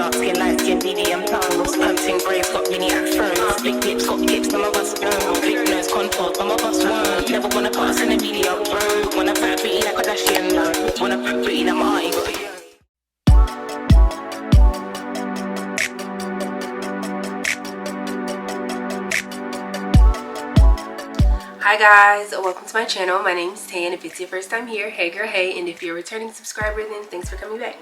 dark skin, light skin, medium tones. Hunting brave, got mini afros. Big lips, got hips, some of us don't. Big nose, contour, some of us won't. Never wanna put us in a medium broke. Wanna fat pretty like a Kardashian, no. Wanna fat pretty like my eye, got a young. Hi guys, welcome to my channel. My name is Tay, and if it's your first time here, hey girl, hey, and if you're a returning subscriber, then thanks for coming back.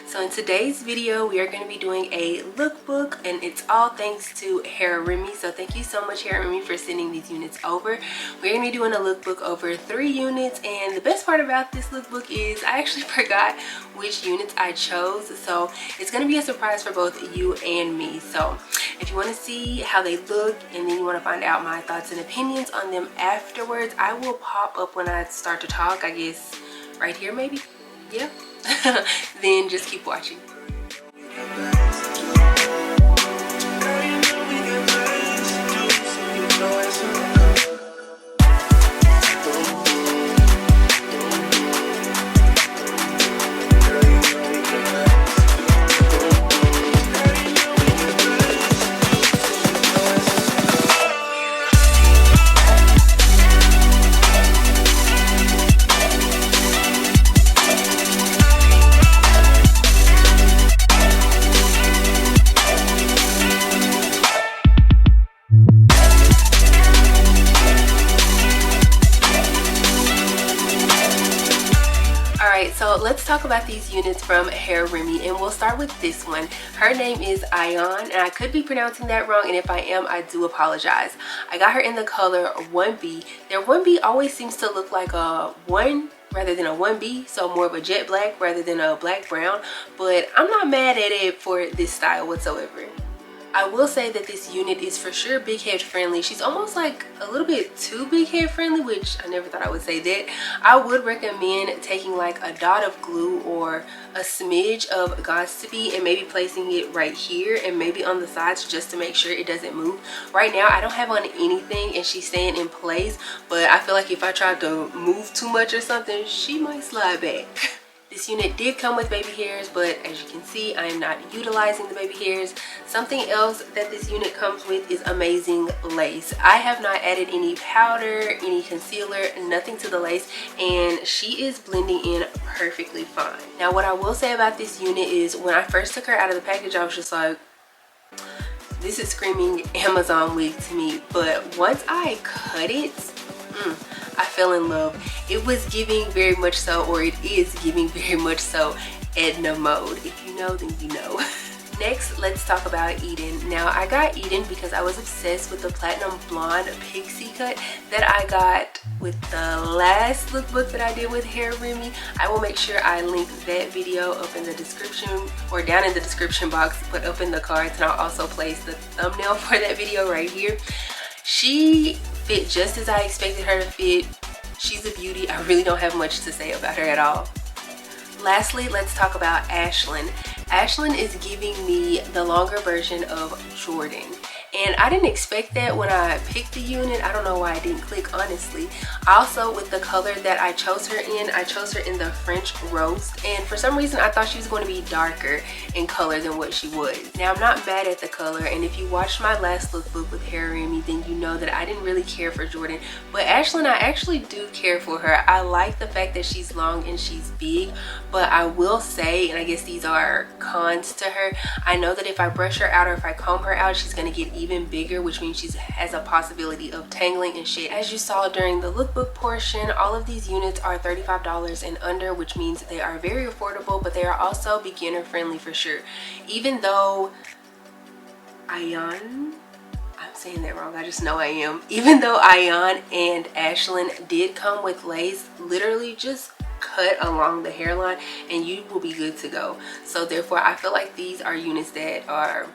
So in today's video, we are going to be doing a lookbook, and it's all thanks to HERAREMY. So thank you so much, HERAREMY, for sending these units over. We're going to be doing a lookbook over 3 units, and the best part about this lookbook is I actually forgot which units I chose, so it's going to be a surprise for both you and me. So if you want to see how they look and then you want to find out my thoughts and opinions on them afterwards, I will pop up when I start to talk, I guess right here maybe, yeah. Then just keep watching. So let's talk about these units from HERAREMY, and we'll start with this one. Her name is Ayaan, and I could be pronouncing that wrong, and if I am, I do apologize. I got her in the color 1B. Their 1B always seems to look like a 1 rather than a 1B, so more of a jet black rather than a black brown, but I'm not mad at it for this style whatsoever. I will say that this unit is for sure big head friendly. She's almost like a little bit too big head friendly, which I never thought I would say that. I would recommend taking like a dot of glue or a smidge of Got2b and maybe placing it right here and maybe on the sides just to make sure it doesn't move. Right now I don't have on anything and she's staying in place, but I feel like if I tried to move too much or something, she might slide back. This unit did come with baby hairs, but as you can see, I am not utilizing the baby hairs. Something else that this unit comes with is amazing lace. I have not added any powder, any concealer, nothing to the lace, and she is blending in perfectly fine. Now, what I will say about this unit is when I first took her out of the package, I was just like, this is screaming Amazon wig to me. But once I cut it, I fell in love. It was giving very much so, or it is giving very much so, Edna mode. If you know, then you know. Next, let's talk about Eden. Now, I got Eden because I was obsessed with the platinum blonde pixie cut that I got with the last lookbook that I did with HERAREMY. I will make sure I link that video up in the description, or down in the description box, but up in the cards, and I'll also place the thumbnail for that video right here. She fit just as I expected her to fit. She's a beauty. I really don't have much to say about her at all. Lastly, let's talk about Ashlyn. Ashlyn is giving me the longer version of Jordan. And I didn't expect that when I picked the unit. I don't know why I didn't click, honestly. Also, with the color that I chose her in the French Roast. And for some reason, I thought she was going to be darker in color than what she was. Now, I'm not mad at the color. And if you watched my last lookbook with HERAREMY, then you know that I didn't really care for Jordan. But Ashlyn, I actually do care for her. I like the fact that she's long and she's big. But I will say, and I guess these are cons to her, I know that if I brush her out or if I comb her out, she's going to get even bigger, which means she has a possibility of tangling and shit. As you saw during the lookbook portion, all of these units are $35 and under, which means they are very affordable, but they are also beginner friendly for sure. Even though Ayaan, I'm saying that wrong, I just know I am. Even though Ayaan and Ashlyn did come with lace, literally just cut along the hairline and you will be good to go. So therefore, I feel like these are units that are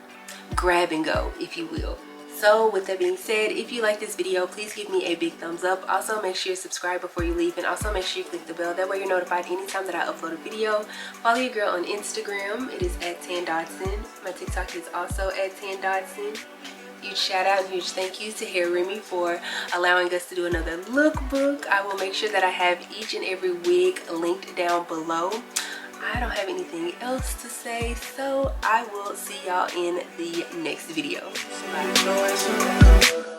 grab and go, if you will. So with that being said, if you like this video, please give me a big thumbs up. Also, make sure you subscribe before you leave, and also make sure you click the bell. That way you're notified anytime that I upload a video. Follow your girl on Instagram. It is @10Dotson. My TikTok is also @10Dotson. Huge shout out and huge thank you to HERAREMY for allowing us to do another lookbook. I will make sure that I have each and every wig linked down below. I don't have anything else to say, so I will see y'all in the next video. Bye.